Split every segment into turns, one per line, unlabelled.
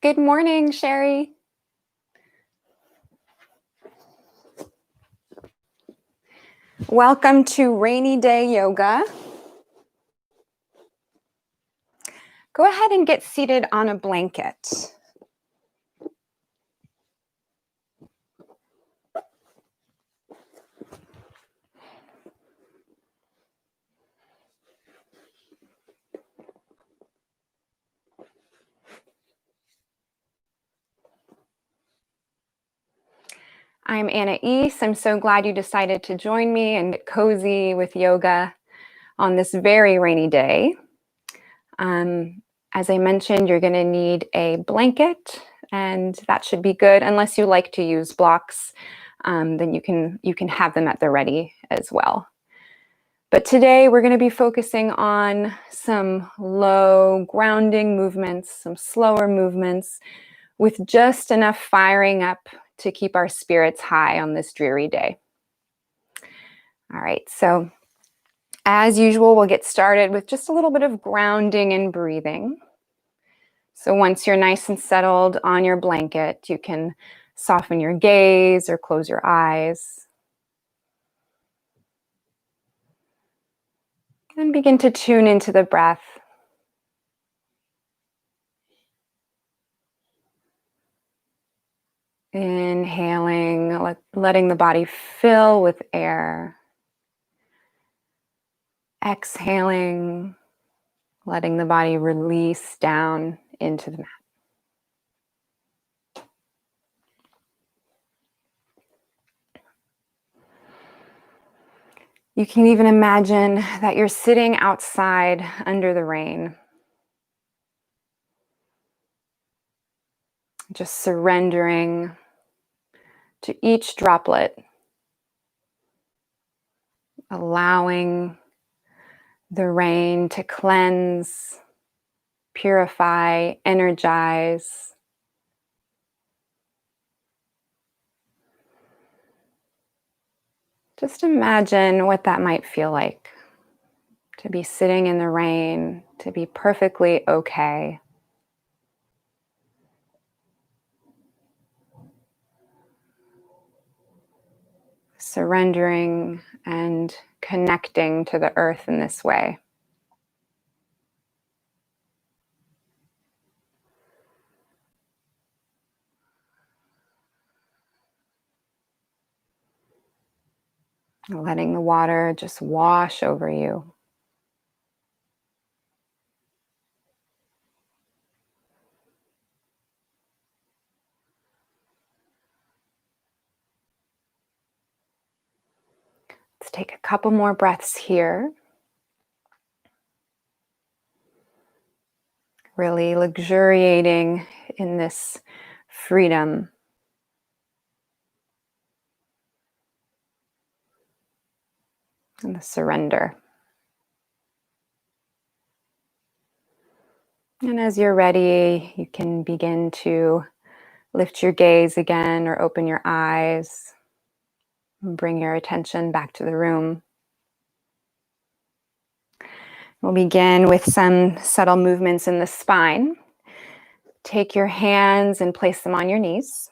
Good morning, Sherry. Welcome to Rainy Day Yoga. Go ahead and get seated on a blanket. I'm Anaïs. I'm so glad you decided to join me and get cozy with yoga on this very rainy day. As I mentioned, you're going to need a blanket, and that should be good. Unless you like to use blocks, then you can have them at the ready as well. But today we're going to be focusing on some low grounding movements, some slower movements with just enough firing up to keep our spirits high on this dreary day. All right, so as usual, we'll get started with just a little bit of grounding and breathing. So once you're nice and settled on your blanket, you can soften your gaze or close your eyes. And begin to tune into the breath. Inhaling, letting the body fill with air. Exhaling, letting the body release down into the mat. You can even imagine that you're sitting outside under the rain. Just surrendering to each droplet, allowing the rain to cleanse, purify, energize. Just imagine what that might feel like, to be sitting in the rain, to be perfectly okay. Surrendering and connecting to the earth in this way. Letting the water just wash over you. Let's take a couple more breaths here. Really luxuriating in this freedom. And the surrender. And as you're ready, you can begin to lift your gaze again or open your eyes and bring your attention back to the room. We'll begin with some subtle movements in the spine. Take your hands and place them on your knees.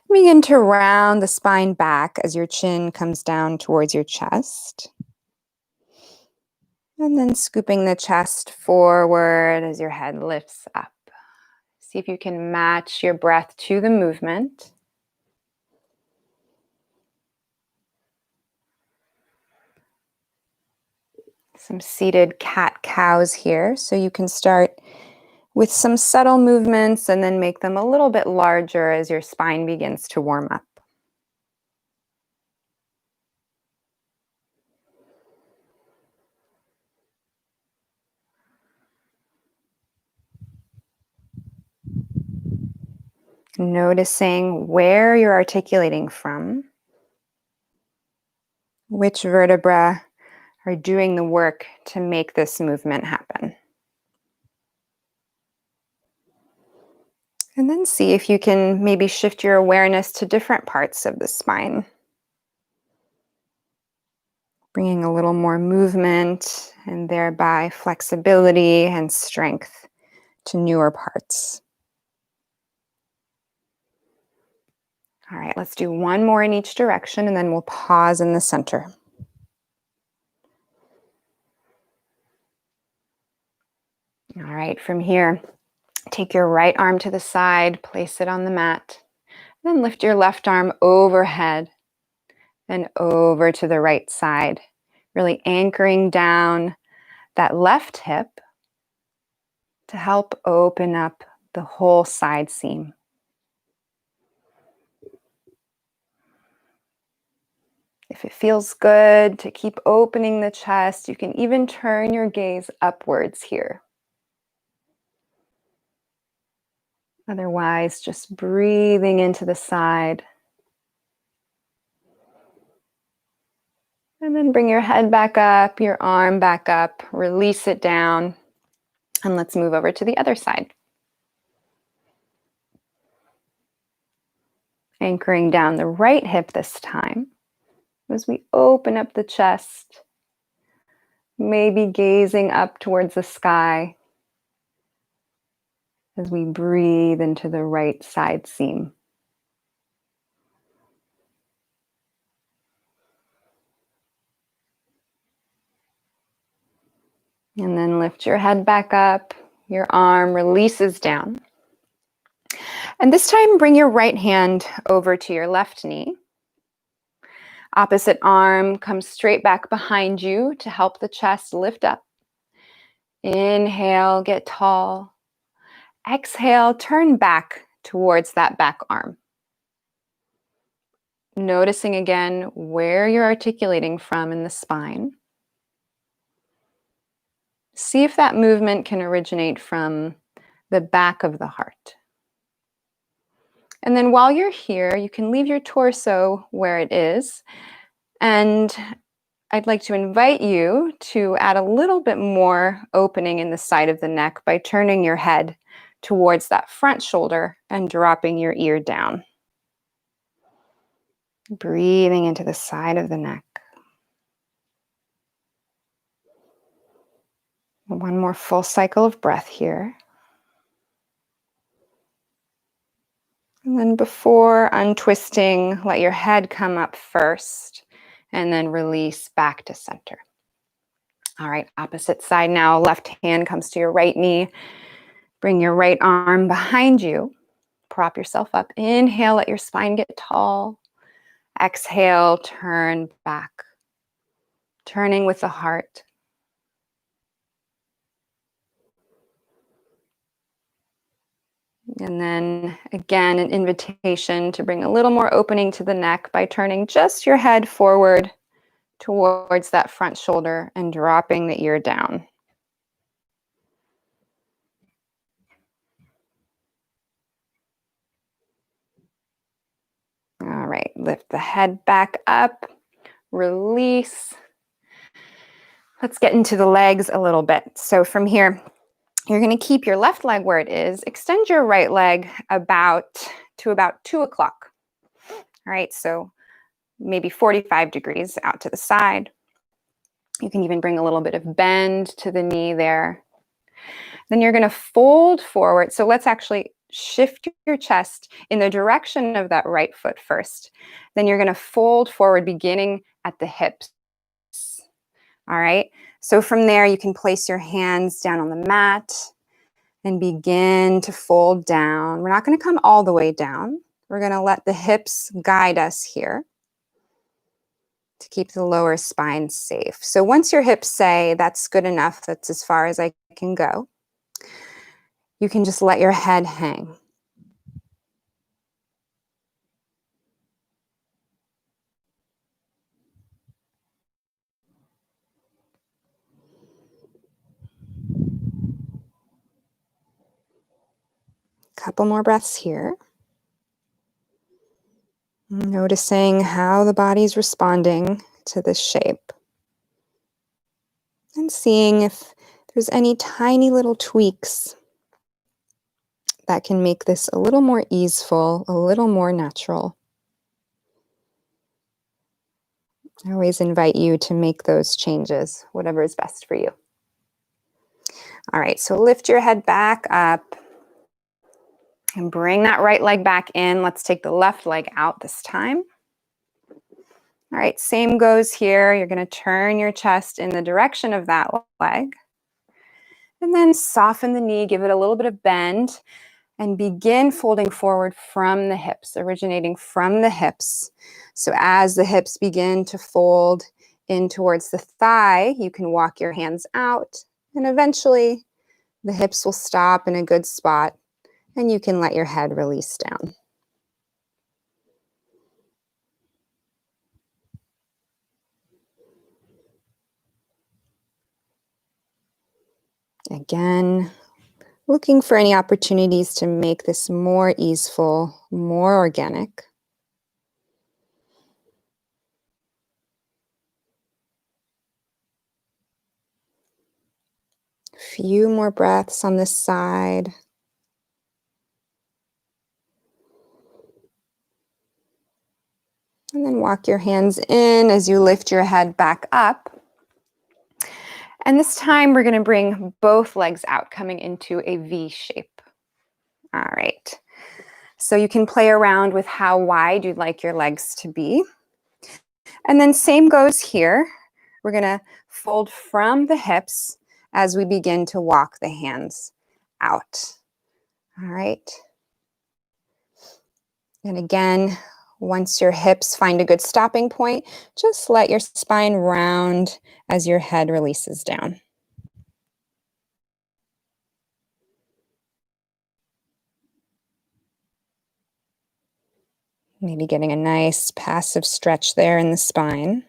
Begin to round the spine back as your chin comes down towards your chest. And then scooping the chest forward as your head lifts up. See if you can match your breath to the movement. Some seated cat-cows here. So you can start with some subtle movements and then make them a little bit larger as your spine begins to warm up. Noticing where you're articulating from, which vertebra are doing the work to make this movement happen. And then see if you can maybe shift your awareness to different parts of the spine. Bringing a little more movement and thereby flexibility and strength to newer parts. All right, let's do one more in each direction and then we'll pause in the center. All right, from here, take your right arm to the side, place it on the mat, then lift your left arm overhead and over to the right side, really anchoring down that left hip to help open up the whole side seam. If it feels good to keep opening the chest, you can even turn your gaze upwards here. Otherwise, just breathing into the side. And then bring your head back up, your arm back up, release it down, and let's move over to the other side. Anchoring down the right hip this time as we open up the chest, maybe gazing up towards the sky as we breathe into the right side seam. And then lift your head back up, your arm releases down. And this time, bring your right hand over to your left knee. Opposite arm comes straight back behind you to help the chest lift up. Inhale, get tall. Exhale, turn back towards that back arm. Noticing again where you're articulating from in the spine. See if that movement can originate from the back of the heart. And then while you're here, you can leave your torso where it is. And I'd like to invite you to add a little bit more opening in the side of the neck by turning your head towards that front shoulder and dropping your ear down. Breathing into the side of the neck. One more full cycle of breath here. And then before untwisting, let your head come up first and then release back to center. All right, opposite side now. Left hand comes to your right knee. Bring your right arm behind you. Prop yourself up. Inhale, let your spine get tall. Exhale, turn back. Turning with the heart. And then again, an invitation to bring a little more opening to the neck by turning just your head forward towards that front shoulder and dropping the ear down. All right, lift the head back up, release. Let's get into the legs a little bit. So from here, you're going to keep your left leg where it is. Extend your right leg to about 2 o'clock. All right, so maybe 45 degrees out to the side. You can even bring a little bit of bend to the knee there. Then you're going to fold forward. So let's actually shift your chest in the direction of that right foot first. Then you're going to fold forward beginning at the hips. All right, so from there you can place your hands down on the mat and begin to fold down. We're not going to come all the way down. We're going to let the hips guide us here to keep the lower spine safe. So once your hips say, that's good enough, that's as far as I can go, you can just let your head hang. Couple more breaths here. Noticing how the body's responding to this shape. And seeing if there's any tiny little tweaks that can make this a little more easeful, a little more natural. I always invite you to make those changes, whatever is best for you. All right, so lift your head back up and bring that right leg back in. Let's take the left leg out this time. All right, same goes here. You're going to turn your chest in the direction of that leg. And then soften the knee, give it a little bit of bend, and begin folding forward from the hips, originating from the hips. So as the hips begin to fold in towards the thigh, you can walk your hands out, and eventually the hips will stop in a good spot, and you can let your head release down. Again, looking for any opportunities to make this more easeful, more organic. Few more breaths on this side. And then walk your hands in as you lift your head back up. And this time we're going to bring both legs out, coming into a V shape. All right. So you can play around with how wide you'd like your legs to be. And then same goes here. We're going to fold from the hips as we begin to walk the hands out. All right. And again, once your hips find a good stopping point, just let your spine round as your head releases down. Maybe getting a nice passive stretch there in the spine.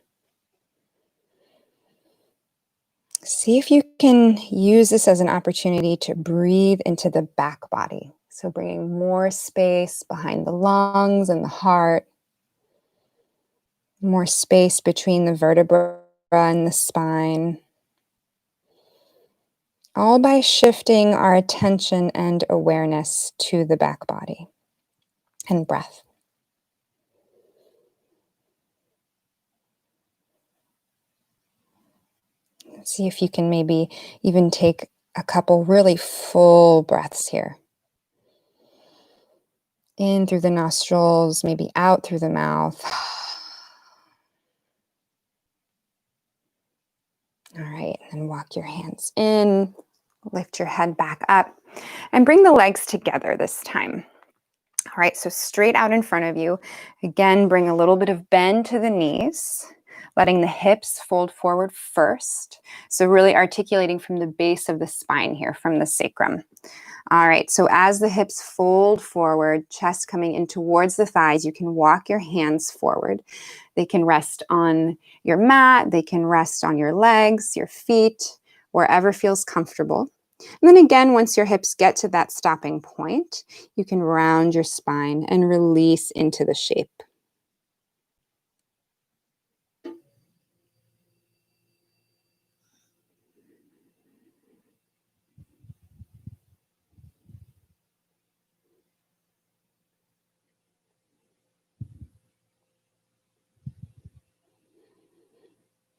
See if you can use this as an opportunity to breathe into the back body. So bringing more space behind the lungs and the heart, more space between the vertebra and the spine, all by shifting our attention and awareness to the back body and breath. See if you can maybe even take a couple really full breaths here. In through the nostrils, maybe out through the mouth. All right, and then walk your hands in, lift your head back up, and bring the legs together this time. All right, so straight out in front of you. Again, bring a little bit of bend to the knees, letting the hips fold forward first. So really articulating from the base of the spine here, from the sacrum. All right, so as the hips fold forward, chest coming in towards the thighs, you can walk your hands forward. They can rest on your mat, they can rest on your legs, your feet, wherever feels comfortable. And then again, once your hips get to that stopping point, you can round your spine and release into the shape.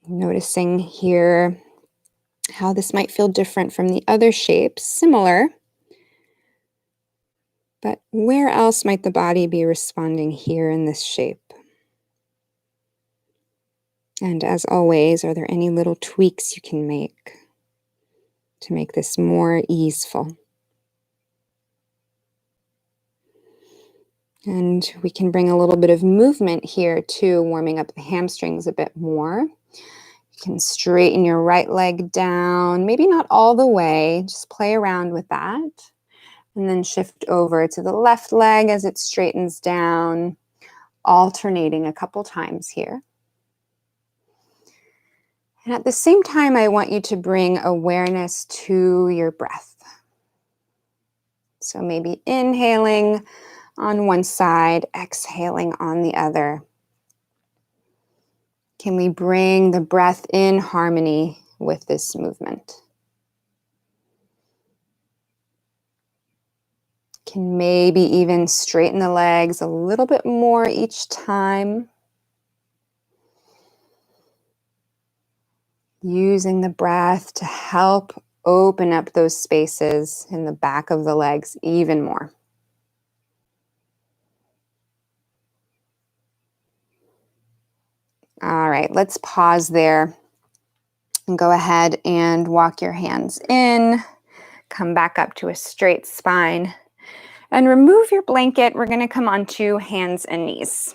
Noticing here how this might feel different from the other shapes, similar, but where else might the body be responding here in this shape? And as always, are there any little tweaks you can make to make this more easeful? And we can bring a little bit of movement here too, warming up the hamstrings a bit more. You can straighten your right leg down, maybe not all the way, just play around with that. And then shift over to the left leg as it straightens down, alternating a couple times here. And at the same time, I want you to bring awareness to your breath. So maybe inhaling on one side, exhaling on the other. Can we bring the breath in harmony with this movement? Can maybe even straighten the legs a little bit more each time. Using the breath to help open up those spaces in the back of the legs even more. All right, let's pause there and go ahead and walk your hands in. Come back up to a straight spine and remove your blanket. We're going to come onto hands and knees.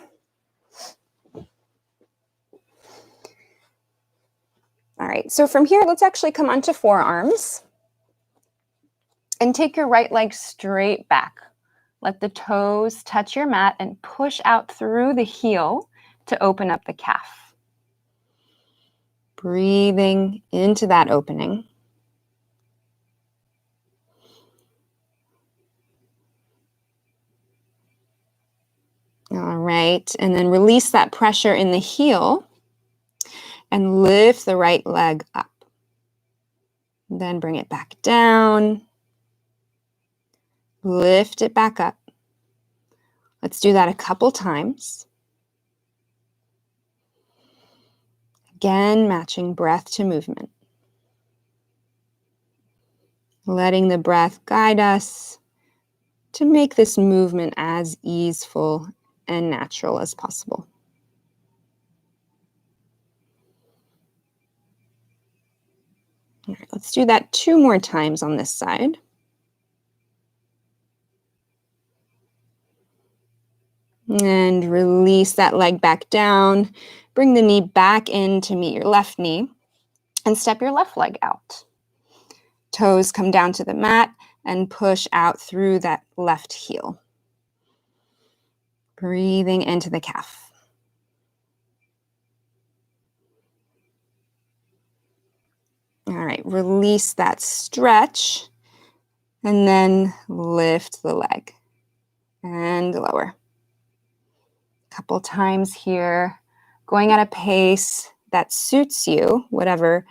All right, so from here, let's actually come onto forearms and take your right leg straight back. Let the toes touch your mat and push out through the heel to open up the calf. Breathing into that opening. All right, and then release that pressure in the heel and lift the right leg up. Then bring it back down. Lift it back up. Let's do that a couple times. Again, matching breath to movement. Letting the breath guide us to make this movement as easeful and natural as possible. All right, let's do that 2 more times on this side. And release that leg back down. Bring the knee back in to meet your left knee and step your left leg out. Toes come down to the mat and push out through that left heel. Breathing into the calf. All right, release that stretch and then lift the leg and lower. Couple times here, going at a pace that suits you, whatever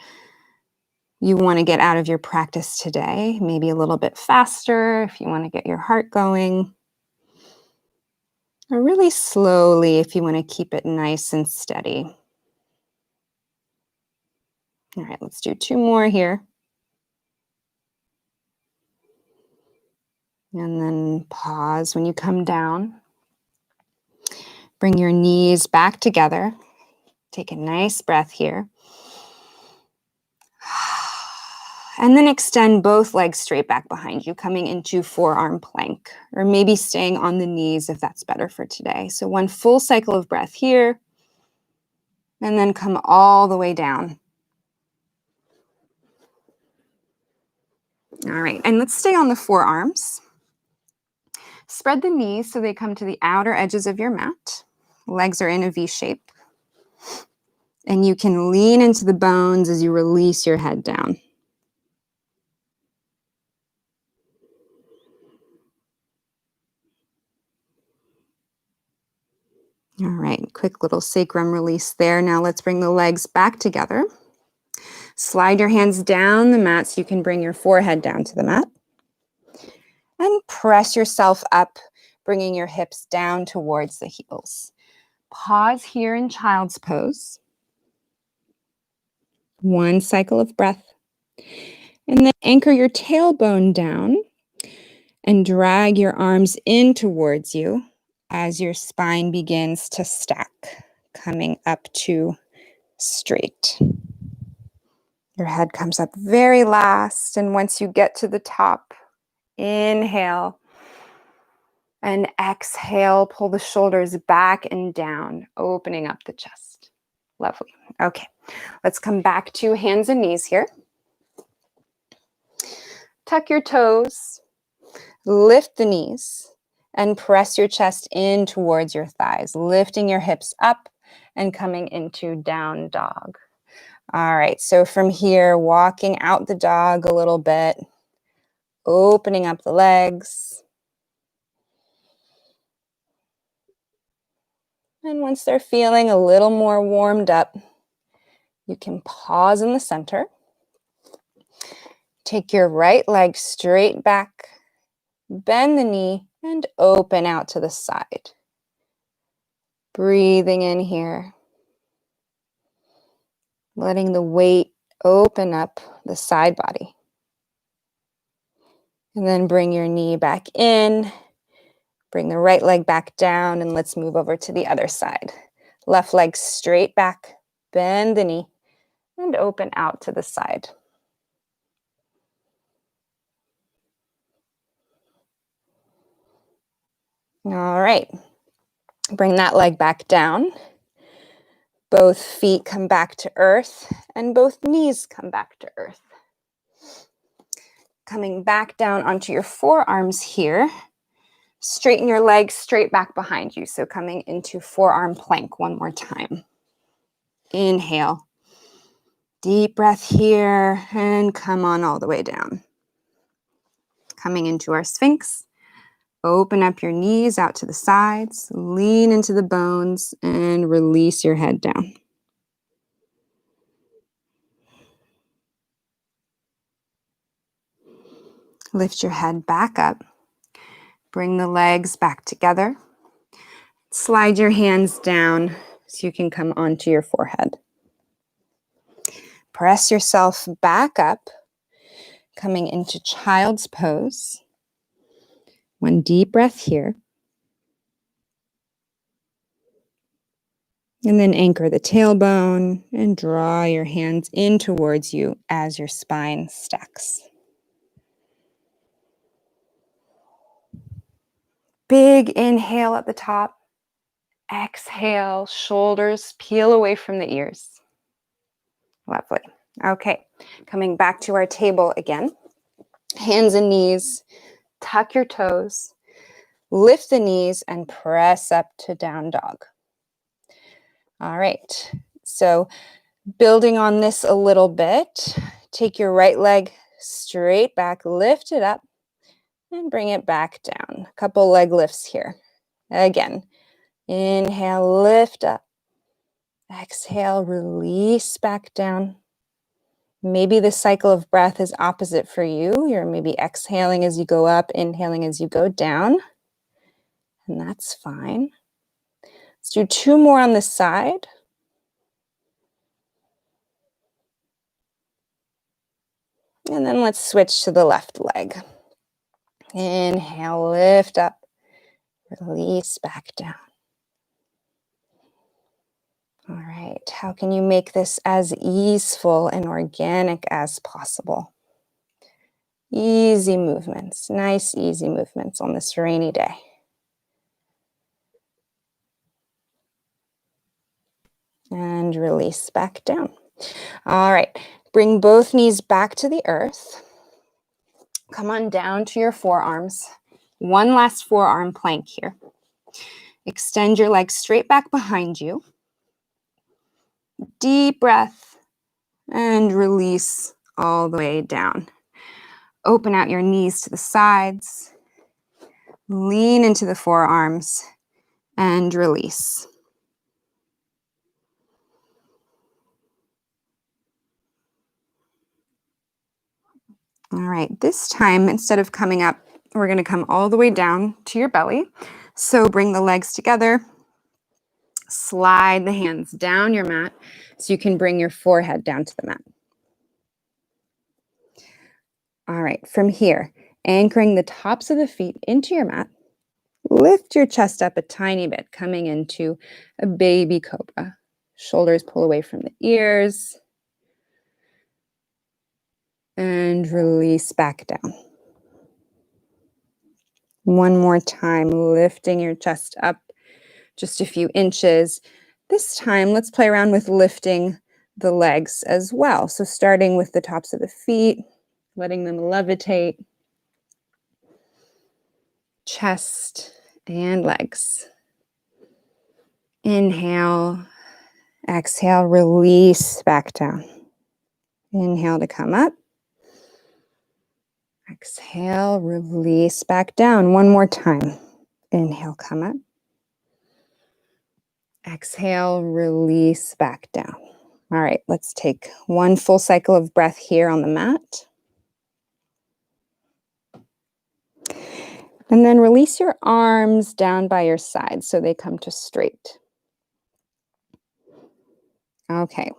you want to get out of your practice today. Maybe a little bit faster if you want to get your heart going. Or really slowly if you want to keep it nice and steady. All right, let's do 2 more here. And then pause when you come down. Bring your knees back together. Take a nice breath here. And then extend both legs straight back behind you, coming into forearm plank, or maybe staying on the knees if that's better for today. So 1 full cycle of breath here, and then come all the way down. All right, and let's stay on the forearms. Spread the knees so they come to the outer edges of your mat. Legs are in a V shape. And you can lean into the bones as you release your head down. All right, quick little sacrum release there. Now let's bring the legs back together. Slide your hands down the mat so you can bring your forehead down to the mat. And press yourself up, bringing your hips down towards the heels. Pause here in child's pose. 1 cycle of breath. And then anchor your tailbone down and drag your arms in towards you as your spine begins to stack, coming up to straight. Your head comes up very last, and once you get to the top, inhale and exhale, pull the shoulders back and down, opening up the chest. Lovely. Okay, let's come back to hands and knees here. Tuck your toes, lift the knees, and press your chest in towards your thighs, lifting your hips up and coming into down dog. All right, so from here, walking out the dog a little bit, opening up the legs. And once they're feeling a little more warmed up, you can pause in the center. Take your right leg straight back, bend the knee, and open out to the side. Breathing in here. Letting the weight open up the side body. And then bring your knee back in. Bring the right leg back down, and let's move over to the other side. Left leg straight back, bend the knee, and open out to the side. All right. Bring that leg back down. Both feet come back to earth, and both knees come back to earth. Coming back down onto your forearms here. Straighten your legs straight back behind you. So coming into forearm plank one more time. Inhale. Deep breath here, and come on all the way down. Coming into our Sphinx. Open up your knees out to the sides, lean into the bones, and release your head down. Lift your head back up. Bring the legs back together. Slide your hands down so you can come onto your forehead. Press yourself back up, coming into child's pose. One deep breath here. And then anchor the tailbone and draw your hands in towards you as your spine stacks. Big inhale at the top. Exhale, shoulders peel away from the ears. Lovely. Okay, coming back to our table again. Hands and knees, tuck your toes, lift the knees, and press up to down dog. All right, so building on this a little bit, take your right leg straight back, lift it up, and bring it back down. A couple leg lifts here. Again, inhale, lift up. Exhale, release back down. Maybe the cycle of breath is opposite for you. You're maybe exhaling as you go up, inhaling as you go down. And that's fine. Let's do 2 more on this side. And then let's switch to the left leg. Inhale, lift up. Release back down. All right, how can you make this as easeful and organic as possible? Easy movements, nice easy movements on this rainy day. And release back down. All right, bring both knees back to the earth. Come on down to your forearms. One last forearm plank here. Extend your legs straight back behind you. Deep breath and release all the way down. Open out your knees to the sides. Lean into the forearms and release. All right, this time, instead of coming up, we're going to come all the way down to your belly. So bring the legs together. Slide the hands down your mat so you can bring your forehead down to the mat. All right, from here, anchoring the tops of the feet into your mat, lift your chest up a tiny bit, coming into a baby cobra. Shoulders pull away from the ears. And release back down. One more time, lifting your chest up just a few inches. This time, let's play around with lifting the legs as well. So starting with the tops of the feet, letting them levitate. Chest and legs. Inhale, exhale, release back down. Inhale to come up. Exhale, release back down. One more time. Inhale, come up. Exhale, release back down. All right, let's take one full cycle of breath here on the mat. And then release your arms down by your sides so they come to straight. Okay,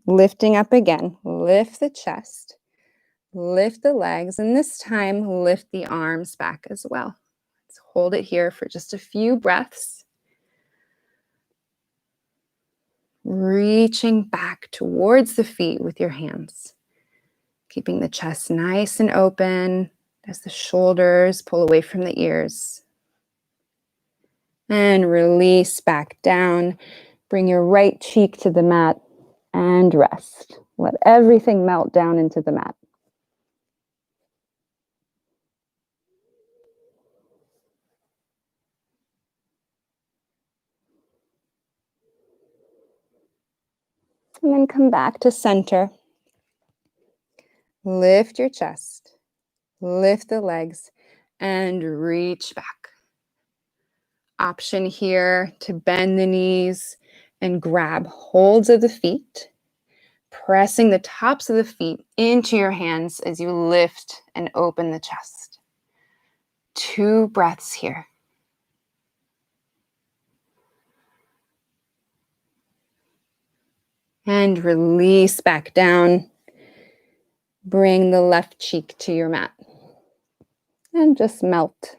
lifting up again. Lift the chest. Lift the legs, and this time lift the arms back as well. Let's hold it here for just a few breaths. Reaching back towards the feet with your hands. Keeping the chest nice and open as the shoulders pull away from the ears. And release back down. Bring your right cheek to the mat and rest. Let everything melt down into the mat. And then come back to center. Lift your chest. Lift the legs and reach back. Option here to bend the knees and grab holds of the feet, pressing the tops of the feet into your hands as you lift and open the chest. 2 breaths here. And release back down. Bring the left cheek to your mat. And just melt.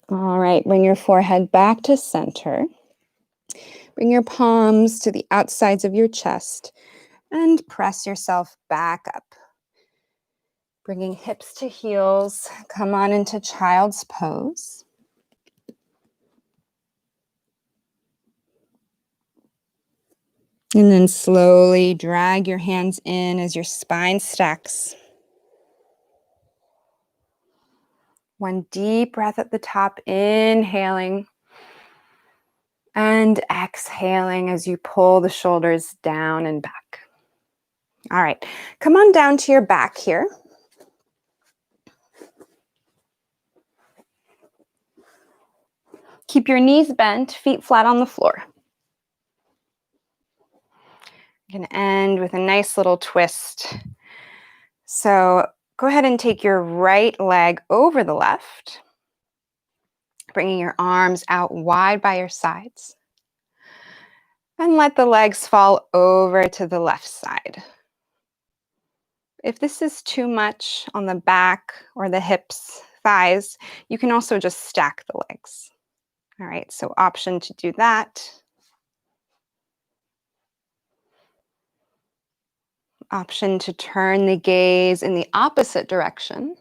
All right, bring your forehead back to center. Bring your palms to the outsides of your chest and press yourself back up. Bringing hips to heels, come on into child's pose. And then slowly drag your hands in as your spine stacks. 1 deep breath at the top, inhaling. And exhaling as you pull the shoulders down and back. All right, come on down to your back here. Keep your knees bent, feet flat on the floor. You can end with a nice little twist. So go ahead and take your right leg over the left, bringing your arms out wide by your sides. And let the legs fall over to the left side. If this is too much on the back or the hips, thighs, you can also just stack the legs. All right, so option to do that. Option to turn the gaze in the opposite direction.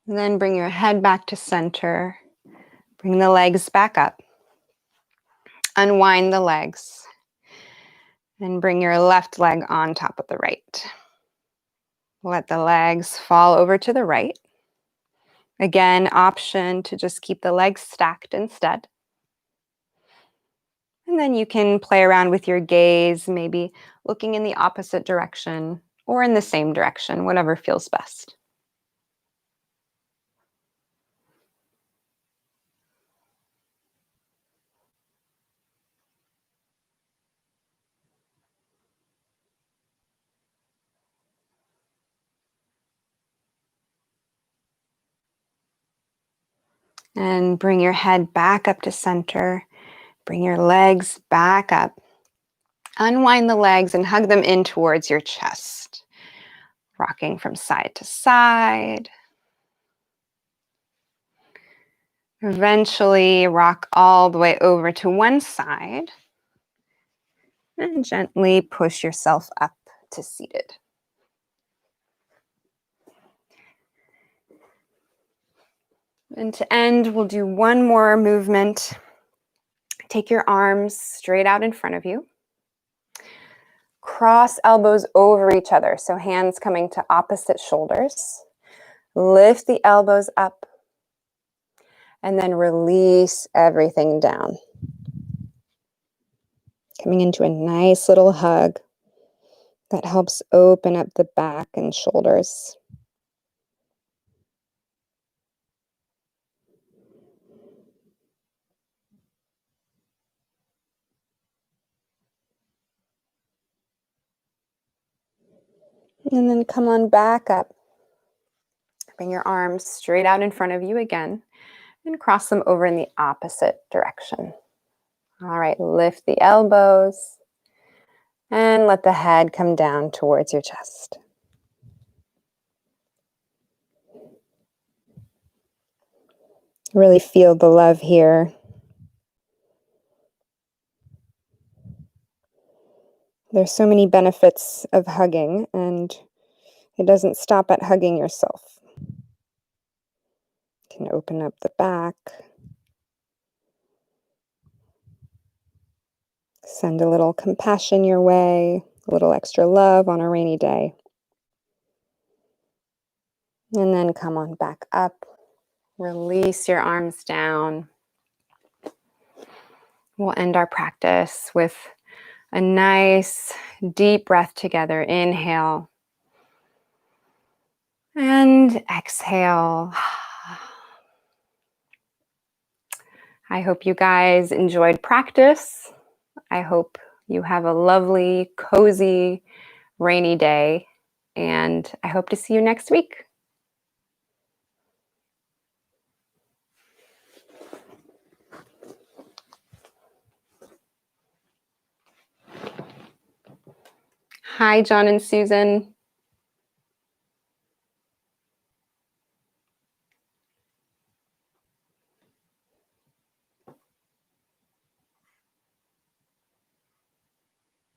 And then bring your head back to center. Bring the legs back up. Unwind the legs. And bring your left leg on top of the right. Let the legs fall over to the right. Again, option to just keep the legs stacked instead. And then you can play around with your gaze, maybe looking in the opposite direction or in the same direction, whatever feels best. And bring your head back up to center. Bring your legs back up. Unwind the legs and hug them in towards your chest. Rocking from side to side. Eventually rock all the way over to one side. And gently push yourself up to seated. And to end, we'll do one more movement. Take your arms straight out in front of you. Cross elbows over each other, so hands coming to opposite shoulders. Lift the elbows up. And then release everything down. Coming into a nice little hug that helps open up the back and shoulders. And then come on back up. Bring your arms straight out in front of you again and cross them over in the opposite direction. All right, lift the elbows and let the head come down towards your chest. Really feel the love here. There's so many benefits of hugging, and it doesn't stop at hugging yourself. You can open up the back. Send a little compassion your way, a little extra love on a rainy day. And then come on back up. Release your arms down. We'll end our practice with a nice deep breath together. Inhale and exhale. I hope you guys enjoyed practice. I hope you have a lovely, cozy, rainy day, and I hope to see you next week. Hi, John and Susan.